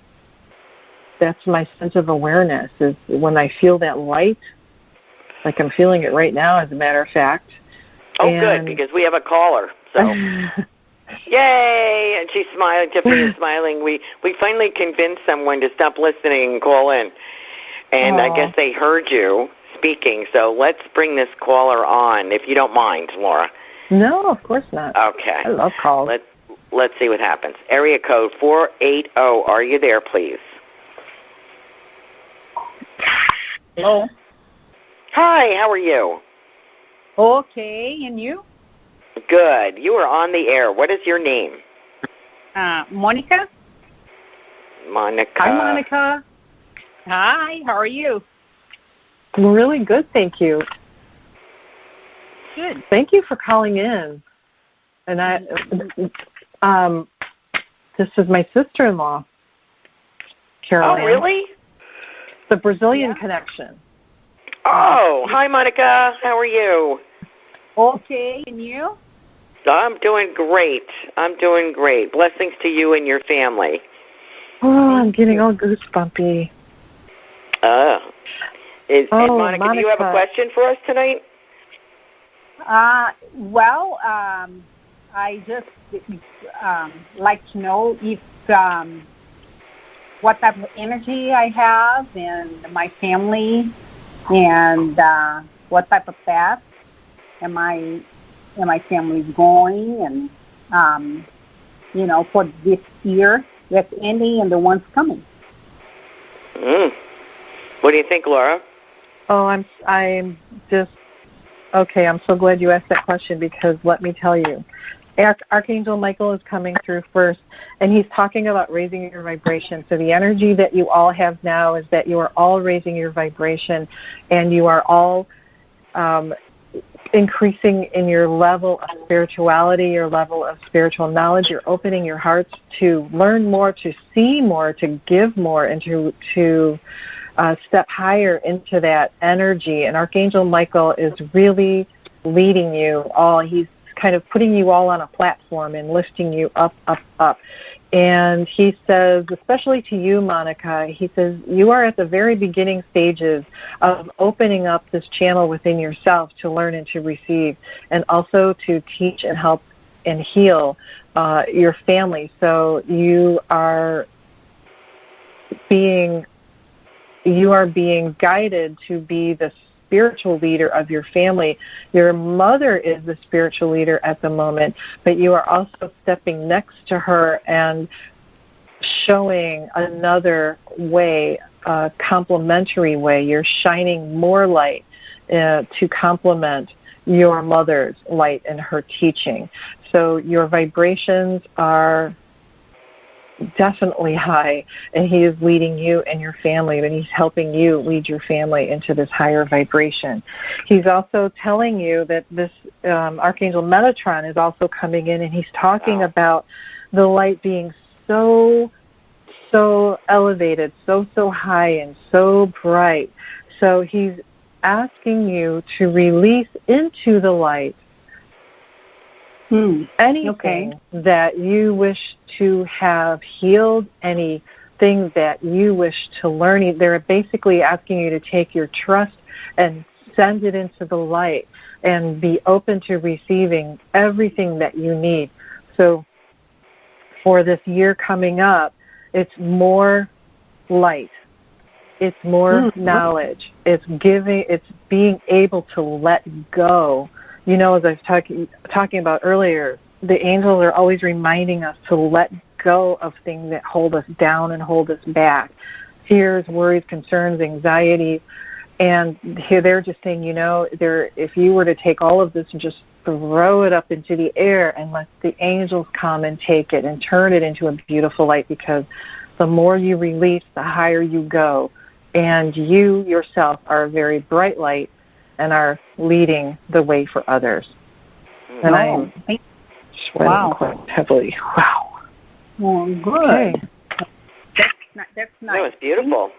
that's my sense of awareness, is when I feel that light, like I'm feeling it right now, as a matter of fact. Oh, good, because we have a caller. So, yay! And she's smiling. Tiffany is smiling. We finally convinced someone to stop listening and call in. And I guess they heard you speaking. So let's bring this caller on, if you don't mind, Laura. No, of course not. Okay. I love calls. Let's see what happens. Area code 480. Are you there, please? Hello. Hi, how are you? Okay, and you? Good. You are on the air. What is your name? Monica. Monica. Hi, Monica. Hi, how are you? I'm really good, thank you. Good. Thank you for calling in. And this is my sister-in-law, Carolan. Oh, really? The Brazilian connection. Oh, hi, Monica. How are you? Okay, and you? I'm doing great. Blessings to you and your family. Oh, I'm getting all goosebumpy. Monica, do you have a question for us tonight? Well, I just like to know if what type of energy I have in my family, and what type of path am my family going, and for this year that's ending and the ones coming. What do you think, Laura? Oh, I'm just okay. I'm so glad you asked that question, because let me tell you, Archangel Michael is coming through first, and he's talking about raising your vibration. So the energy that you all have now is that you are all raising your vibration, and you are all increasing in your level of spirituality, your level of spiritual knowledge. You're opening your hearts to learn more, to see more, to give more, and to step higher into that energy. And Archangel Michael is really leading you all. He's kind of putting you all on a platform and lifting you up, up, up. And he says, especially to you, Monica, he says, you are at the very beginning stages of opening up this channel within yourself to learn and to receive, and also to teach and help and heal your family. So you are being guided to be the spiritual leader of your family. Your mother is the spiritual leader at the moment, but you are also stepping next to her and showing another way, a complementary way. You're shining more light to complement your mother's light and her teaching. So your vibrations are definitely high, and he is leading you and your family, and he's helping you lead your family into this higher vibration. He's also telling you that this Archangel Metatron is also coming in, and he's talking about the light being so elevated, so high and so bright. So he's asking you to release into the light anything that you wish to have healed, anything that you wish to learn. They're basically asking you to take your trust and send it into the light and be open to receiving everything that you need. So for this year coming up, it's more light. It's more knowledge. It's being able to let go. You know, as I was talking about earlier, the angels are always reminding us to let go of things that hold us down and hold us back. Fears, worries, concerns, anxieties. And here they're just saying, if you were to take all of this and just throw it up into the air and let the angels come and take it and turn it into a beautiful light, because the more you release, the higher you go. And you yourself are a very bright light and are leading the way for others. And I'm sweating quite heavily. Wow. Well, good. Okay. That's nice. That was beautiful.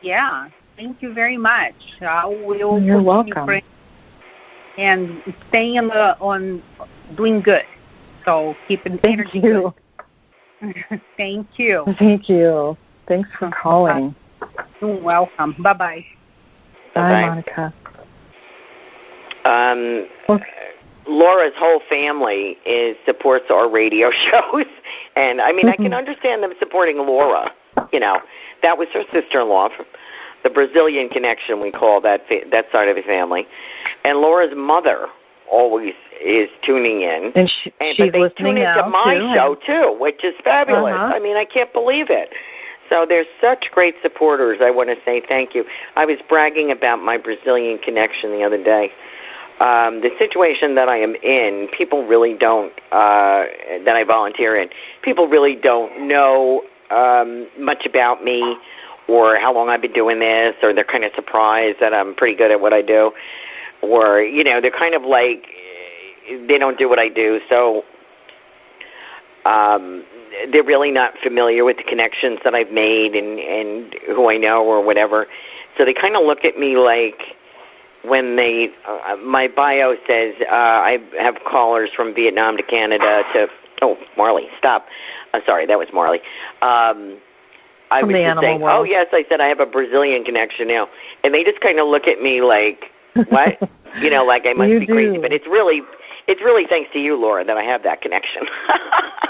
Yeah. Thank you very much. I will. You're welcome. And staying on doing good. So keep it energy good. Thank you. Thank you. Thanks for calling. You're welcome. Bye-bye. Bye, Monica. Laura's whole family supports our radio shows, and I mean, I can understand them supporting Laura. That was her sister-in-law, the Brazilian connection, we call that side of the family. And Laura's mother always is tuning in, and she's but they listening tune into my show too, which is fabulous. I mean, I can't believe it. So there's such great supporters. I want to say thank you. I was bragging about my Brazilian connection the other day. The situation that I am in, people really don't, that I volunteer in, people really don't know much about me or how long I've been doing this, or they're kind of surprised that I'm pretty good at what I do, or, they're kind of like, they don't do what I do. So they're really not familiar with the connections that I've made and who I know or whatever. So they kind of look at me like, when they, my bio says I have callers from Vietnam to Canada to, oh, Marley, stop. Sorry, that was Marley. I was just saying, oh, yes, I said I have a Brazilian connection now. And they just kind of look at me like, what? You know, like I must be crazy. But it's really thanks to you, Laura, that I have that connection.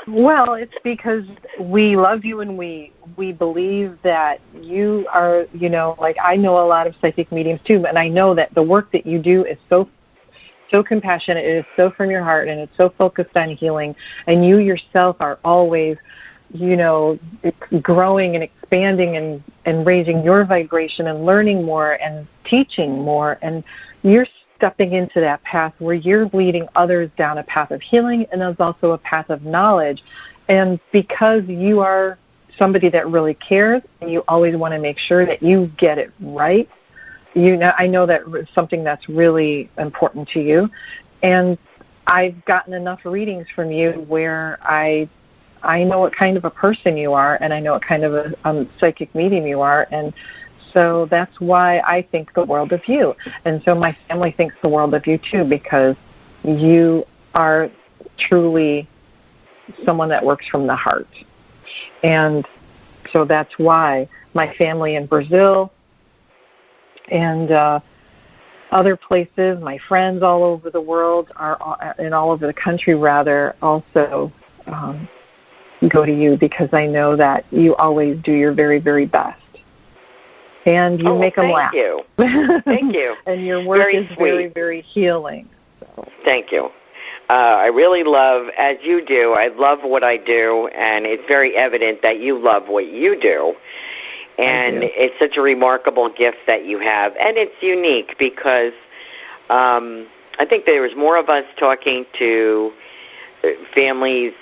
Well, it's because we love you and we believe that you are, you know, like I know a lot of psychic mediums too, and I know that the work that you do is so compassionate, it is so from your heart, and it's so focused on healing, and you yourself are always, you know, growing and expanding and raising your vibration and learning more and teaching more, and you're stepping into that path where you're leading others down a path of healing, and there's also a path of knowledge. And because you are somebody that really cares and you always want to make sure that you get it right, you know, I know that it's something that's really important to you. And I've gotten enough readings from you where I know what kind of a person you are, and I know what kind of a psychic medium you are, and so that's why I think the world of you. And so my family thinks the world of you too, because you are truly someone that works from the heart. And so that's why my family in Brazil and other places, my friends all over the world, and all over the country rather, also go to you, because I know that you always do your very, very best. And you make them laugh. Thank you. And your work is very, very healing. So. Thank you. I really love, as you do, I love what I do, and it's very evident that you love what you do. And it's such a remarkable gift that you have. And it's unique because I think there was more of us talking to families,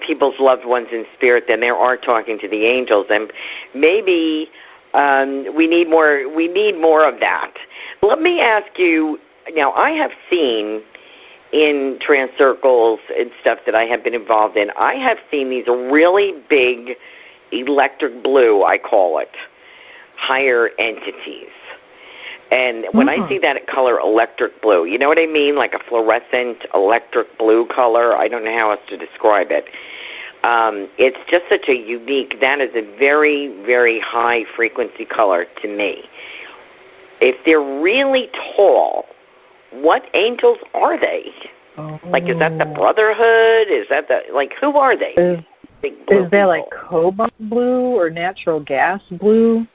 people's loved ones in spirit than there are talking to the angels. And maybe we need more of that. Let me ask you, now I have seen in trance circles and stuff that I have been involved in, I have seen these really big electric blue, I call it, higher entities. And when I see that color, electric blue, you know what I mean? Like a fluorescent electric blue color. I don't know how else to describe it. It's just such a unique, that is a very, very high frequency color to me. If they're really tall, what angels are they? Like, is that the Brotherhood? Is that who are they? Big blue is that like cobalt blue or natural gas blue?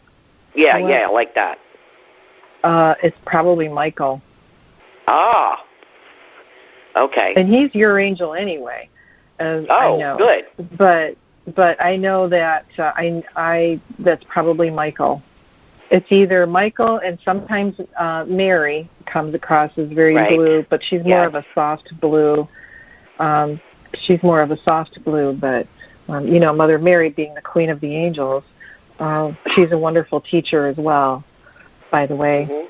Yeah, like that. It's probably Michael. Ah, okay. And he's your angel anyway. I know. Good. But I know that that's probably Michael. It's either Michael, and sometimes Mary comes across as very blue, but she's more of a soft blue. She's more of a soft blue, but you know, Mother Mary being the Queen of the Angels, she's a wonderful teacher as well, by the way. Mm-hmm.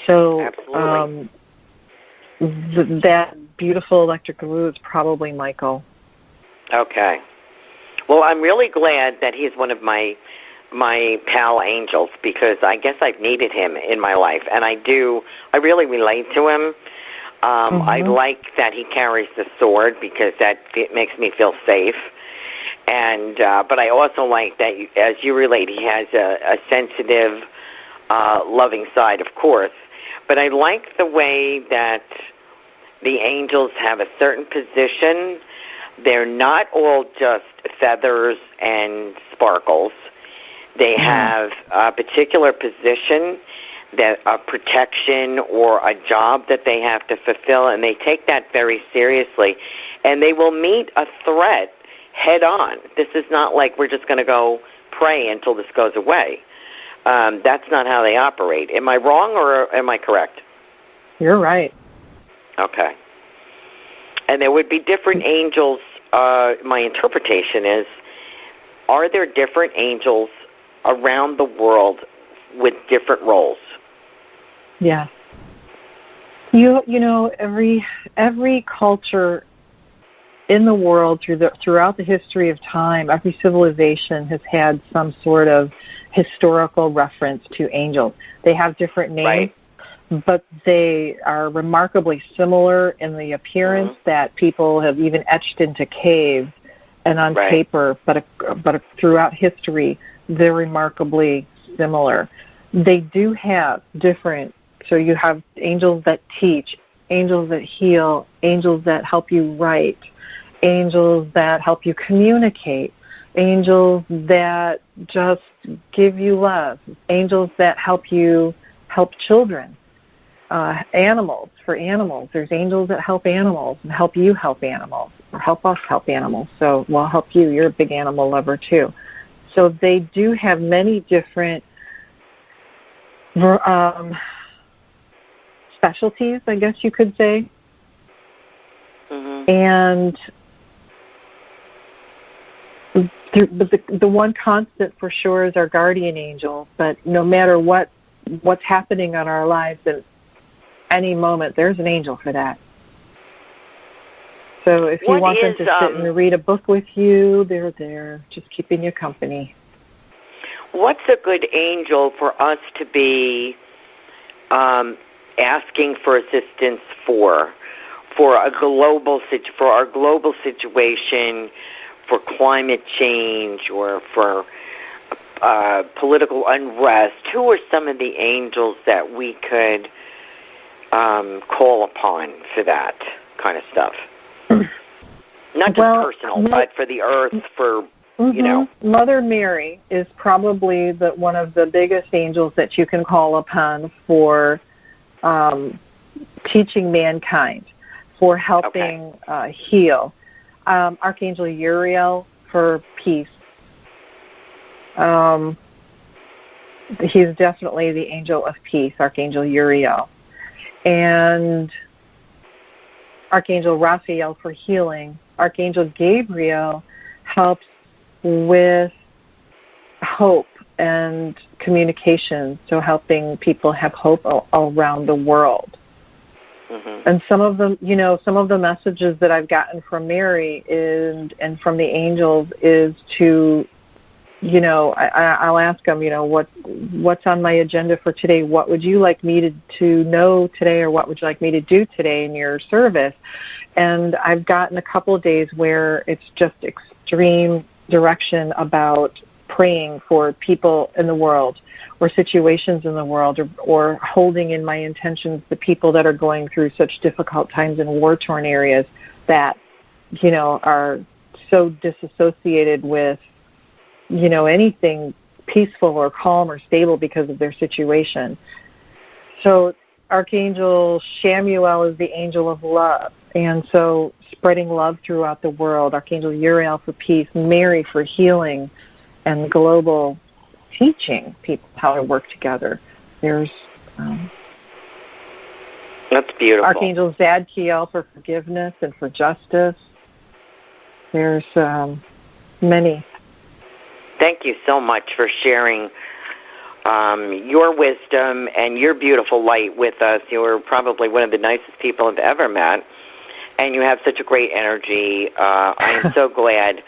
So that beautiful electric blue is probably Michael. Okay. Well, I'm really glad that he's one of my pal angels, because I guess I've needed him in my life, and I really relate to him. I like that he carries the sword, because it makes me feel safe. And but I also like that, as you relate, he has a sensitive, loving side, of course. But I like the way that the angels have a certain position. They're not all just feathers and sparkles. They have a particular position, that a protection or a job that they have to fulfill, and they take that very seriously. And they will meet a threat head on. This is not like we're just going to go pray until this goes away. That's not how they operate. Am I wrong, or am I correct? You're right. Okay. And there would be different angels. My interpretation is, are there different angels around the world with different roles? Yeah. You know, every culture in the world throughout the history of time, every civilization has had some sort of historical reference to angels. They have different names. Right. but they are remarkably similar in the appearance that people have even etched into caves and on paper, but throughout history, they're remarkably similar. They do have different, so you have angels that teach, angels that heal, angels that help you write, angels that help you communicate, angels that just give you love, angels that help children, animals, for animals. There's angels that help animals and help you help animals, or help us help animals. So we'll help you. You're a big animal lover too. So they do have many different specialties, I guess you could say. And the one constant for sure is our guardian angel. But no matter what's happening on our lives at any moment, there's an angel for that. So if you want them to sit and read a book with you, they're there, just keeping you company. What's a good angel for us to be asking for assistance for our global situation, for climate change, or for political unrest? Who are some of the angels that we could call upon for that kind of stuff? Not just personal, but for the earth, for, you know. Mother Mary is probably one of the biggest angels that you can call upon for teaching mankind, for helping heal. Archangel Uriel for peace. He's definitely the angel of peace, Archangel Uriel. And Archangel Raphael for healing. Archangel Gabriel helps with hope and communication, so helping people have hope around the world. And some of the messages that I've gotten from Mary and from the angels is to, I'll ask them, what's on my agenda for today? What would you like me to know today, or what would you like me to do today in your service? And I've gotten a couple of days where it's just extreme direction about praying for people in the world, or situations in the world, or holding in my intentions the people that are going through such difficult times in war-torn areas that, are so disassociated with, anything peaceful or calm or stable because of their situation. So Archangel Shamuel is the angel of love, and so spreading love throughout the world. Archangel Uriel for peace, Mary for healing and global teaching people how to work together. There's that's beautiful. Archangel Zadkiel for forgiveness and for justice. There's many. Thank you so much for sharing your wisdom and your beautiful light with us. You're probably one of the nicest people I've ever met, and you have such a great energy. I am so glad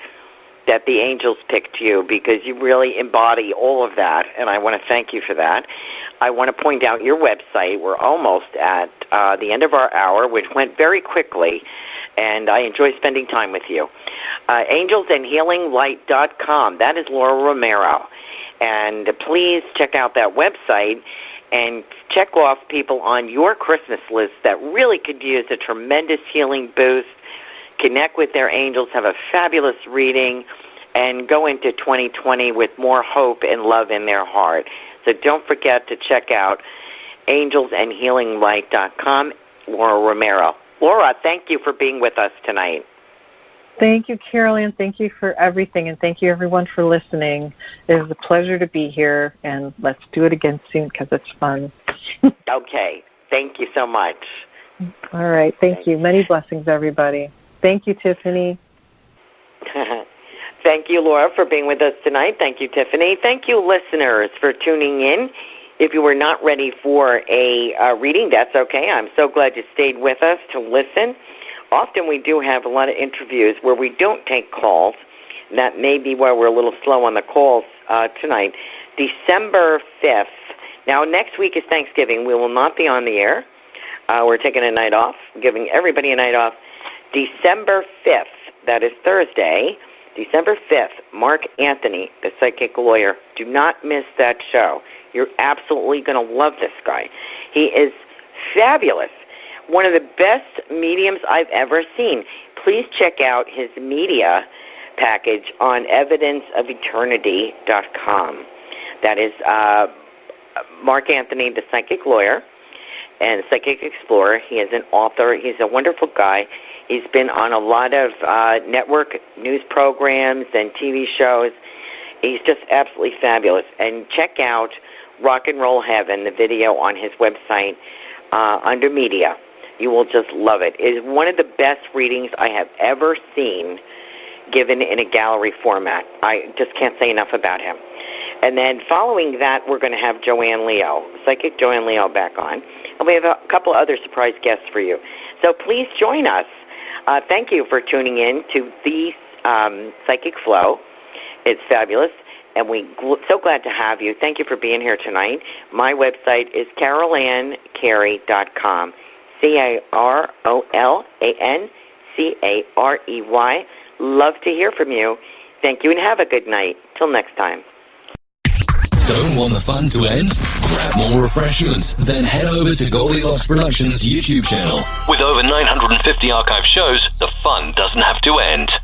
that the angels picked you, because you really embody all of that, and I want to thank you for that. I want to point out your website. We're almost at the end of our hour, which went very quickly, and I enjoy spending time with you. AngelsAndHealingLight.com. That is Laura Romeiro. And please check out that website and check off people on your Christmas list that really could use a tremendous healing boost. Connect with their angels, have a fabulous reading, and go into 2020 with more hope and love in their heart. So don't forget to check out AngelsAndHealingLight.com, Laura Romeiro. Laura, thank you for being with us tonight. Thank you, Carolan. Thank you for everything, and thank you, everyone, for listening. It was a pleasure to be here, and let's do it again soon because it's fun. Okay. Thank you so much. All right. Thank you. Many blessings, everybody. Thank you, Tiffany. Thank you, Laura, for being with us tonight. Thank you, Tiffany. Thank you, listeners, for tuning in. If you were not ready for a reading, that's okay. I'm so glad you stayed with us to listen. Often we do have a lot of interviews where we don't take calls. That may be why we're a little slow on the calls tonight. December 5th, Now, next week is Thanksgiving. We will not be on the air. We're taking a night off, giving everybody a night off. December 5th, that is Thursday, December 5th, Mark Anthony, the psychic lawyer. Do not miss that show. You're absolutely going to love this guy. He is fabulous. One of the best mediums I've ever seen. Please check out his media package on evidenceofeternity.com. That is Mark Anthony, the psychic lawyer and psychic explorer. He is an author. He's a wonderful guy. He's been on a lot of network news programs and TV shows. He's just absolutely fabulous. And check out Rock and Roll Heaven, the video on his website under media. You will just love it. It is one of the best readings I have ever seen given in a gallery format. I just can't say enough about him. And then following that, we're going to have Joanne Leo, psychic Joanne Leo, back on. And we have a couple other surprise guests for you. So please join us. Thank you for tuning in to the Psychic Flow. It's fabulous, and we're so glad to have you. Thank you for being here tonight. My website is CarolanCarey.com, CarolanCarey. Love to hear from you. Thank you, and have a good night. Till next time. Don't want the fun to end? Grab more refreshments, then head over to Goldilocks Productions' YouTube channel. With over 950 archive shows, the fun doesn't have to end.